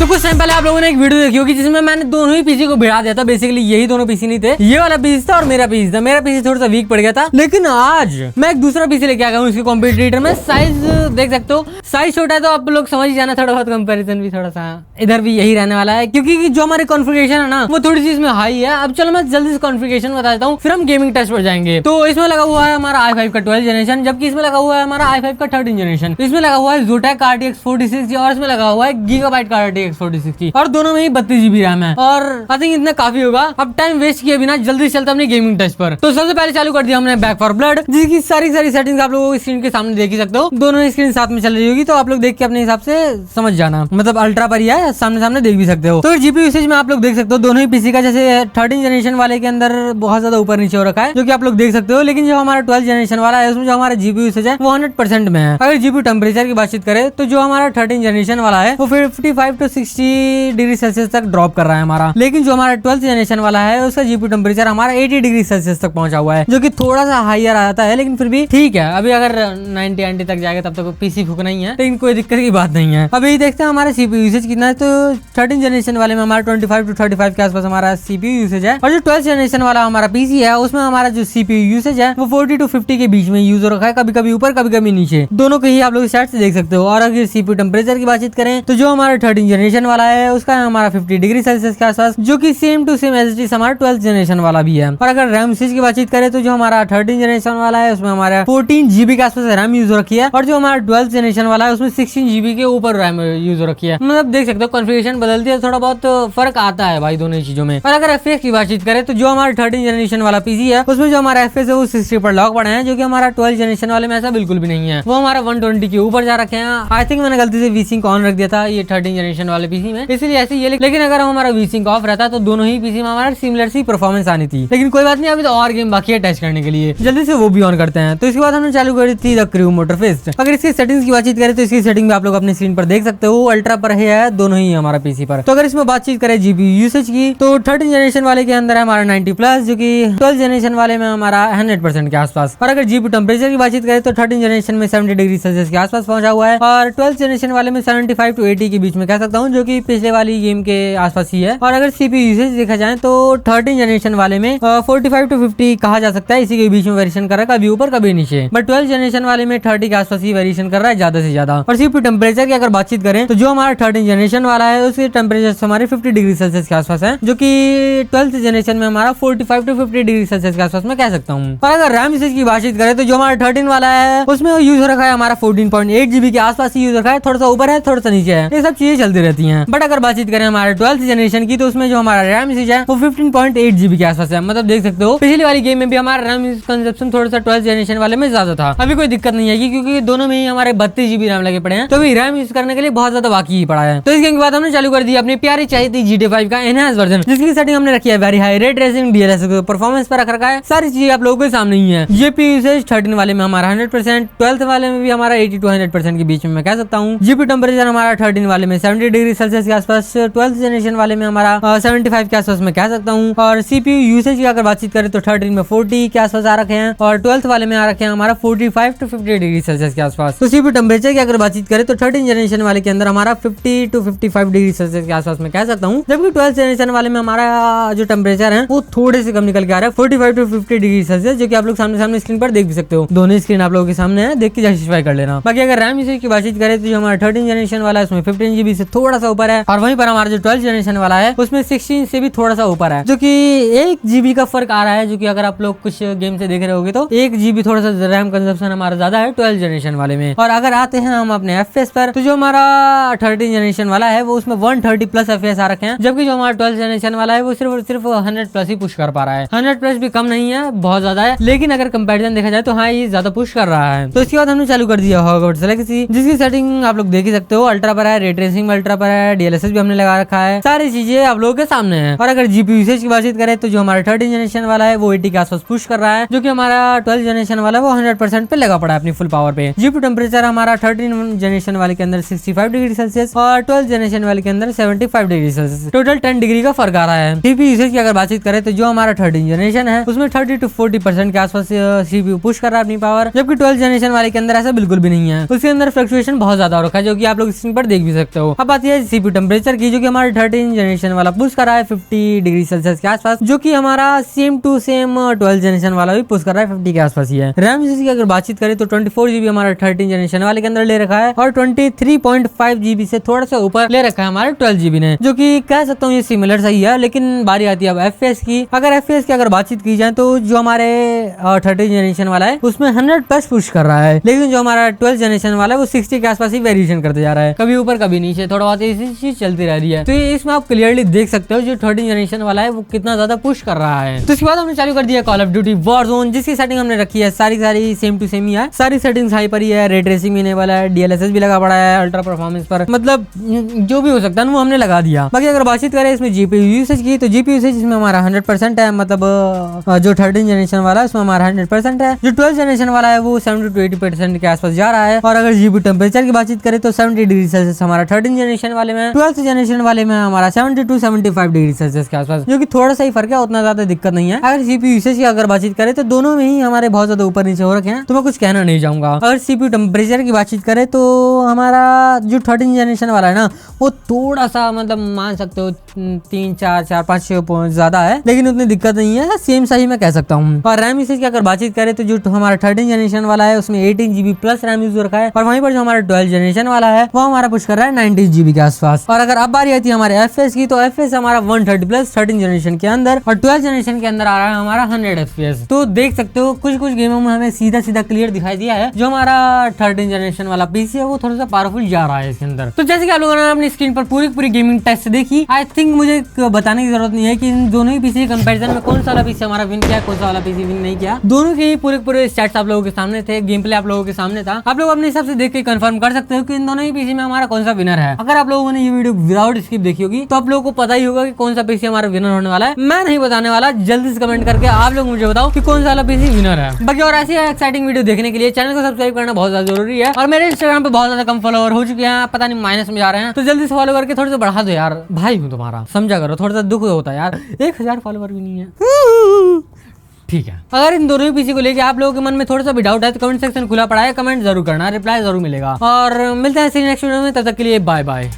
तो कुछ टाइम पहले आप लोगों ने एक वीडियो देखी होगी जिसमें मैंने दोनों ही पीसी को भिड़ा दिया था। बेसिकली यही दोनों पीसी नहीं थे, ये वाला पीसी था और मेरा पीसी था। मेरा पीसी थोड़ा सा वीक पड़ गया था, लेकिन आज मैं एक दूसरा पीसी लेके आ गया हूँ इसके कॉम्पिटिटर में। साइज देख सकते हो, साइज छोटा है तो आप लोग समझ ही जाना, थोड़ा बहुत कंपैरिजन भी थोड़ा सा इधर भी यही रहने वाला है, क्योंकि जो हमारी कॉन्फ़िगरेशन है ना वो थोड़ी सी इसमें हाई है। अब चलो मैं जल्दी से कॉन्फ़िगरेशन बता देता हूँ, फिर हम गेमिंग टेस्ट पर जाएंगे। तो इसमें लगा हुआ है हमारा i5 का 12 जनरेशन, जबकि इसमें लगा हुआ है हमारा i5 का 13 जनरेशन। इसमें लगा हुआ है Zotac RTX 4060 और इसमें लगा हुआ है Gigabyte का RTX 4060 और दोनों में ही 32 GB रैम है। और आई थिंक इतना काफी होगा। अब टाइम वेस्ट किए बिना जल्दी चलते अपनी गेमिंग टेस्ट पर। तो सबसे पहले चालू कर दिया हमने बैक फॉर ब्लड, जिसकी सारी सेटिंग्स आप लोगों को स्क्रीन के सामने देख ही सकते हो। दोनों स्क्रीन साथ में चल रही होगी तो आप लोग देख के अपने हिसाब से समझ जाना, मतलब अल्ट्रा पर ही है, सामने सामने देख भी सकते हो। तो जीपीयू यूसेज में आप लोग देख सकते हो दोनों ही पीसी का, जैसे 13 जनरेशन वाले के अंदर बहुत ज्यादा ऊपर नीचे हो रखा है जो कि आप लोग देख सकते हो, लेकिन जो हमारा 12 जनरेशन वाला है उसमें जो हमारा जीपीयू यूसेज है वो 100% में है। अगर जीपीयू टेम्परेचर की बातचीत करें तो जो हमारा 13 जनरेशन वाला है वो 55 to 60 डिग्री सेल्सियस तक ड्रॉप कर रहा है हमारा, लेकिन जो हमारा 12th जनरेशन वाला है उसका जीपीयू टेम्परेचर हमारा 80 डिग्री सेल्सियस तक पहुंचा हुआ है, जो कि थोड़ा सा हाईयर आता है, लेकिन फिर भी ठीक है। अभी अगर 90 तक जाएगा तब तक पीसी फूकना ही है, लेकिन कोई दिक्कत की बात नहीं है। अभी देखते हैं हमारा सीपीयू यूसेज कितना है। तो 13 जनरेशन वाले में हमारा 25 to 35 के आसपास हमारा सीपीयू यूसेज है, और जो 12th जनरेशन वाला हमारा पीसी है उसमें हमारा जो सीपीयू यूसेज है वो 40 to 50 के बीच में यूज हो रखा है, कभी कभी ऊपर कभी कभी नीचे, दोनों के ही आप लोग स्टैट्स देख सकते हो। और अगर सीपीयू टेम्परेचर की बातचीत करें तो जो हमारा 13 जनरेशन वाला है उसका है हमारा 50 डिग्री सेल्सियस के आसपास, जो कि सेम टू सेम एज हमारा 12th जनरेशन वाला भी है। और अगर रैम यूसेज की बातचीत करें तो जो हमारा 13 जनरेशन वाला है उसमें हमारा 14 GB के आसपास रैम यूज हो रखी है, और जो हमारा 12th जनरेशन वाला है उसमें 16 GB के ऊपर रैम यूज हो रखी है। मतलब देख सकते हो कॉन्फ़िगरेशन बदलती है, थोड़ा बहुत फर्क आता है भाई दोनों चीजों में। और अगर एफपीएस की बातचीत करें तो जो हमारा 13 जनरेशन वाला पीसी है उसमें जो हमारा एफपीएस है वो 60 पर लॉक पड़े हैं, जो कि हमारा 12 जनरेशन वाले में ऐसा बिल्कुल भी नहीं है, वो हमारा 120 के ऊपर जा रखे हैं। आई थिंक मैंने गलती से वीसिंक ऑन रख दिया था ये 13 जनरेशन वाले पीसी में, इसलिए ऐसे ये। लेकिन अगर हमारा वीसिंक ऑफ रहता तो दोनों ही पीसी में हमारा सिमिलर सी परफॉर्मेंस आनी थी, लेकिन कोई बात नहीं, अभी तो और गेम बाकी है टेस्ट करने के लिए, जल्दी से वो भी ऑन करते हैं। तो इसके बाद हमने चालू करी थी द क्रू मोटर फेस्ट। अगर इसकी सेटिंग्स की बातचीत करें तो इसकी सेटिंग भी आप लोग अपने स्क्रीन पर देख सकते हो, अल्ट्रा पर है दोनों ही हमारा पीसी पर। तो अगर इसमें बातचीत करें जीपीयू यूसेज की तो 13 जनरेशन वाले के अंदर है हमारा 90+, जो कि 12 जनरेशन वाले में हमारा 100% के आसपास। और अगर जीपीयू टेम्परेचर की बातचीत करें तो 13 जनरेशन में 70 डिग्री सेल्सियस के आसपास पहुंचा हुआ है, और 12 जनरेशन वाले में 75 to 80 के बीच में कह सकता हूँ, जो कि पिछले वाली गेम के आसपास ही है। और अगर सीपीयू यूसेज देखा जाए तो 13 जनरेशन वाले में 45 to 50 कहा जा सकता है, इसी के बीच में वेरिएशन कर रहा है, कभी ऊपर कभी नीचे, बट 12 जनरेशन वाले में 30 के आसपास ही वेरिएशन कर रहा है ज्यादा से ज्यादा। और सीपीयू टेम्परेचर की अगर बातचीत करें तो जो हमारा 13 जनरेशन वाला है उसके टेम्परेचर हमारे 50 डिग्री सेल्सियस के आसपास है, जो कि 12th जनरेशन में हमारा 45 to 50 डिग्री सेल्सियस के आसपास में कह सकता हूँ। और अगर रैम यूसेज की बातचीत करें तो जो हमारा 13 वाला है उसमें यूज हो रखा है हमारा 14.8 GB के आसपास ही यूज रखा है, थोड़ा सा ऊपर है थोड़ा सा नीचे है, ये सब चीजें चलती रहती हैं। बट अगर बातचीत करें हमारे 12th जनरेशन की तो उसमें जो हमारा रैम यूसेज है वो 15.8 GB के आसपास है। मतलब देख सकते हो पिछली वाली गेम में भी हमारा रैम कंजप्शन थोड़ा सा 12th जनरेशन वाले में ज्यादा था। अभी कोई दिक्कत नहीं है क्योंकि दोनों में ही हमारे 32 GB रैम लगे पड़े हैं, तो अभी रैम यूज करने के लिए बहुत ज्यादा बाकी ही पड़ा है। तो इस गेम के बाद हमने चालू कर दी अपनी प्यारी चाहिए थी GTA 5 का एनहांस वर्जन, जिसकी सेटिंग हमने रखी है very high, ray tracing, DLSS performance पर रख रखा है, सारी चीजें आप लोगों के सामने ही है। जीपीयू यूसेज 13 वाले में हमारा 100%, 12th वाले में भी हमारा 80 to 100% के बीच में मैं कह सकता हूँ। जीपीयू टेम्परेचर हमारा 13 वाले में 70 डिग्री सेल्सियस के आसपास, 12th जनरेशन वाले में हमारा 75 के आसपास मैं कह सकता हूँ। और सीपीयू यूसेज की अगर बातचीत करें तो 13 में 40 के आसपास आ रखे हैं, और 12th वाले में आ रखे हैं हमारा 45 to 50 डिग्री सेल्सियस के आसपास। तो सीपीयू टेम्परेचर की अगर बातचीत करें तो 13 जनरेशन वाले के अंदर हमारा 50 to 55 डिग्री सेल्सियस के आसपास मैं कह सकता हूँ, जबकि 12th जनरेशन वाले में हमारा जो टेम्परेचर है वो थोड़े से कम निकल के आ रहा है, 45 to 50 डिग्री सेल्सियस, जो कि आप लोग सामने स्क्रीन पर देख भी सकते हो। दोनों स्क्रीन आप लोगों के सामने है, देख के जस्टिफाई कर लेना। बाकी अगर रैम यूसेज की बातचीत करें तो जो हमारा 13 जनरेशन वाला है उसमें 15 GB से थोड़ा सा ऊपर है, और वहीं पर हमारा जो 12 जनरेशन वाला है उसमें 16 से भी थोड़ा सा ऊपर है, जो कि 1 GB का फर्क आ रहा है, जो कि अगर आप लोग कुछ गेम से देख रहे होगे तो 1 GB थोड़ा सा रैम कंजप्शन हमारा ज्यादा है 12 जनरेशन वाले में। और अगर आते हैं हम अपने FPS पर तो जो हमारा 13 जनरेशन वाला है वो उसमें 130+ FPS आ रखे हैं, जबकि जो हमारा 12 जनरेशन वाला है वो सिर्फ 100+ ही पुश कर पा रहा है। 100+ भी कम नहीं है, बहुत ज्यादा है, लेकिन अगर कंपैरिजन देखा जाए तो हाँ ये ज्यादा पुश कर रहा है। तो इसके बाद हमने चालू कर दिया हॉगवर्ट्स लेगेसी, जिसकी सेटिंग आप लोग देख ही सकते हो, अल्ट्रा पर है, रे ट्रेसिंग अल्ट्रा पर है, DLSS भी हमने लगा रखा है, सारी चीजें आप लोगों के सामने है। और अगर जीपीयू यूसेज की बातचीत करें तो जो हमारा 13 जनरेशन वाला है वो 80 के आसपास पुश कर रहा है, जो कि हमारा 12 जनरेशन वाला वो 100% पे लगा पड़ा है अपनी फुल पावर पे। जीपीयू टेम्परेचर हमारा 13 जनरेशन वाले के अंदर 65 डिग्री सेल्सियस और 12 जनरेशन वाले के अंदर 75 डिग्री सेल्सियस, टोटल 10 डिग्री का फर्क आ रहा है। जीपीयू यूसेज की अगर बातचीत करें तो जो हमारा 13 जनरेशन है उसमें 30 to 40% के आसपास सीपीयू पुश कर रहा है अपनी पावर, जबकि 12 जनरेशन वाले के अंदर ऐसा बिल्कुल भी नहीं है, उसके अंदर फ्लक्चुएशन बहुत ज्यादा हो रखा है, जो कि आप लोग स्क्रीन पर देख भी सकते हो। अब बात यह है सीपीयू टेम्परेचर की, जो कि हमारे 13 जनरेशन वाला पुश कर रहा है 50 डिग्री सेल्सियस के आसपास, जो कि हमारा सेम टू सेम 12 जनरेशन वाला भी पुश कर रहा है 50 के आसपास ही है। रैम यूसेज की अगर बातचीत करें तो 24 GB हमारा 13 जनरेशन वाले के अंदर ले रखा है और 23.5 GB से थोड़ा सा ऊपर ले रखा है हमारे 12 GB ने, जो कि कह सकता हूँ ये सिमिलर सही है। लेकिन बारी आती है अब FPS की। अगर FPS की अगर बातचीत की जाए तो जो हमारे 13 जनरेशन वाला है उसमें 100+ पुश कर रहा है, लेकिन जो हमारा 12 जनरेशन वाला है वो 60 के आसपास ही वेरिएशन करते जा रहा है, कभी ऊपर कभी नीचे, थोड़ा बहुत ऐसी चीज चलती रह रही है। तो इसमें आप क्लियरली देख सकते हो जो 13 जनरेशन वाला है वो कितना ज्यादा पुश कर रहा है। तो इसके बाद हमने चालू कर दिया कॉल ऑफ ड्यूटी वॉरज़ोन, जिसकी सेटिंग हमने रखी है सारी सेम टू सेम ही है, सारी सेटिंग्स हाई पर ही है, रे ट्रेसिंग भी इनेबल है, DLSS भी लगा पड़ा है, अल्ट्रा परफॉर्मेंस पर, मतलब जो भी हो सकता है वो हमने लगा दिया। बाकी अगर बातचीत करें इसमें GPU यूसेज की तो GPU यूसेज इसमें हमारा 100% है, मतलब जो 13 जनरेशन वाला है उसमें हमारा 100% है, जो 12 जनरेशन वाला है वो 70 to 80% के आसपास जा रहा है। और अगर GPU टेम्परेचर की बातचीत करें तो 70 डिग्री सेल्सियस हमारा 13 जनरेशन वाले में, 12 जनरेशन वाले में हमारा 70 to 75 डिग्री सेल्सियस के आसपास, जो कि थोड़ा सा ही फर्क है, उतना ज्यादा दिक्कत नहीं है। अगर CPU यूसेज की अगर बातचीत करें तो दोनों में ही हमारे बहुत ज्यादा ऊपर नीचे हो रखे हैं, तो मैं कुछ कहना नहीं चाहूंगा। अगर CPU टेम्परेचर की बातचीत करें तो हमारा जो 13 जनरेशन वाला है ना वो थोड़ा सा, मतलब मान सकते हो 3, 4, 5 पॉइंट ज्यादा है, लेकिन उतनी दिक्कत नहीं है, सेम सही मैं कह सकता हूँ। और रैम यूसेज की अगर बातचीत करें तो जो हमारा 13 जनरेशन वाला है उसमें 18 GB प्लस रैम यूज रखा है, और वहीं पर जो हमारा 12 जनरेशन वाला है वो हमारा पुश कर रहा है 90 GB के आसपास। और अगर अब बारी आती है हमारे FPS की तो FPS हमारा 130 प्लस 13 जनरेशन के अंदर और 12 जनरेशन के अंदर आ रहा है हमारा 100 FPS। तो देख सकते हो कुछ गेमों में हमें सीधा क्लियर दिखाई दिया है जो हमारा 13 जनरेशन वाला पीसी है वो थोड़ा सा पावरफुल जा रहा है इसके अंदर। तो जैसे कि आप लोगों ने अपनी स्क्रीन पर पूरी गेमिंग टेस्ट देखी, आई थिंक मुझे बताने की जरूरत नहीं है कि इन दोनों ही पीसी कंपैरिजन में कौन सा वाला पीसी हमारा विन किया, कौन सा वाला पीसी विन नहीं किया। दोनों के पूरे स्टैट्स आप लोगों के सामने थे, गेम प्ले आप लोगों के सामने था, आप लोग अपने हिसाब से देख के कंफर्म कर सकते हो कि इन दोनों ही पीसी में हमारा कौन सा विनर है। अगर आप लोगों ने ये वीडियो विदाउट स्किप देखी होगी तो आप लोगों को पता ही होगा कि कौन सा पीसी हमारा विनर होने वाला है। मैं नहीं बताने वाला, जल्दी से कमेंट करके आप लोग मुझे बताओ कि कौन सा वाला पीसी विनर है। बाकी और ऐसी एक्साइटिंग वीडियो देखने के लिए चैनल को सब्सक्राइब करना बहुत ज्यादा जरूरी है। और मेरे इंस्टाग्राम पे बहुत ज्यादा कम फॉलोअर हो चुके हैं, पता नहीं माइनस में जा रहे हैं, तो जल्दी से फॉलो करके थोड़ा सा बढ़ा दो यार, भाई हूँ तुम्हारा, समझा करो, थोड़ा सा दुख होता है यार, 1000 फॉलोअर भी नहीं है। ठीक है, अगर इन दोनों ही पीसी को लेके आप लोगों के मन में थोड़ा सा भी डाउट है तो कमेंट सेक्शन खुला पड़ा है, कमेंट जरूर करना, रिप्लाई जरूर मिलेगा। और मिलते हैं नेक्स्ट वीडियो में, तब तक के लिए बाय बाय।